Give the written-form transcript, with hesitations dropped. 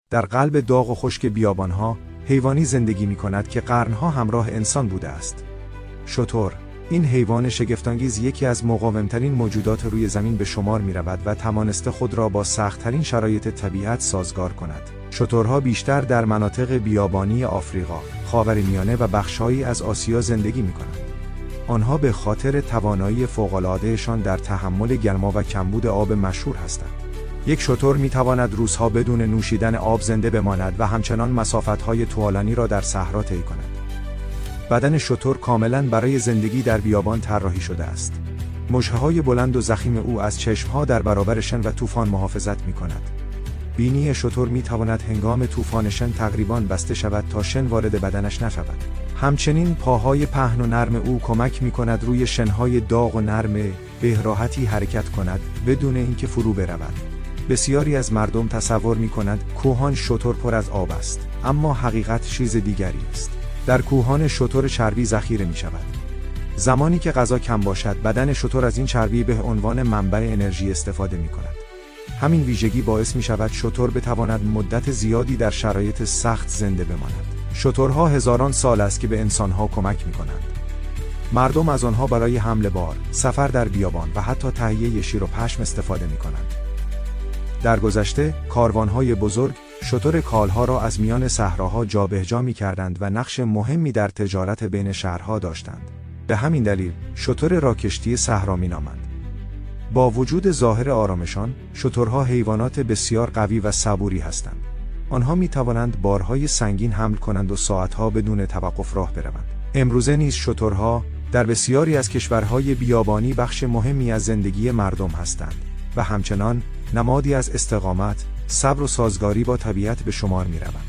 در قلب داغ و خشک بیابانها، حیوانی زندگی می‌کند که قرنها همراه انسان بوده است. شتر، این حیوان شگفت‌انگیز یکی از مقاوم‌ترین موجودات روی زمین به شمار می‌رود و توانسته خود را با سخت‌ترین شرایط طبیعت سازگار کند. شترها بیشتر در مناطق بیابانی آفریقا، خاورمیانه و بخش‌هایی از آسیا زندگی می‌کنند. آنها به خاطر توانایی فوق‌العاده‌شان در تحمل گرما و کمبود آب مشهور هستند. یک شتر می‌تواند روزها بدون نوشیدن آب زنده بماند و همچنان مسافت‌های طولانی را در صحرا طی کند. بدن شتر کاملاً برای زندگی در بیابان طراحی شده است. مژه‌های بلند و ضخیم او از چشم‌ها در برابر شن و طوفان محافظت می‌کند. بینی شتر می‌تواند هنگام طوفان شن تقریباً بسته شود تا شن وارد بدنش نشود. همچنین پاهای پهن و نرم او کمک می‌کند روی شن‌های داغ و نرم به راحتی حرکت کند بدون اینکه فرو برود. بسیاری از مردم تصور می‌کنند کوهان شتر پر از آب است، اما حقیقت چیز دیگری است. در کوهان شتر چربی ذخیره می‌شود. زمانی که غذا کم باشد، بدن شتر از این چربی به عنوان منبع انرژی استفاده می‌کند. همین ویژگی باعث می‌شود شتر بتواند مدت زیادی در شرایط سخت زنده بماند. شترها هزاران سال است که به انسان‌ها کمک می‌کنند. مردم از آنها برای حمل بار، سفر در بیابان و حتی تهیه شیر و پشم استفاده می‌کنند. در گذشته، کاروان‌های بزرگ شتر کالها را از میان صحراها جابجا می‌کردند و نقش مهمی در تجارت بین شهرها داشتند. به همین دلیل، شتر را کشتی صحرا می‌نامند. با وجود ظاهر آرامشان، شترها حیوانات بسیار قوی و صبوری هستند. آنها می‌توانند بارهای سنگین حمل کنند و ساعت‌ها بدون توقف راه بروند. امروزه نیز شترها در بسیاری از کشورهای بیابانی بخش مهمی از زندگی مردم هستند و همچنان نمادی از استقامت، صبر و سازگاری با طبیعت به شمار می‌روند.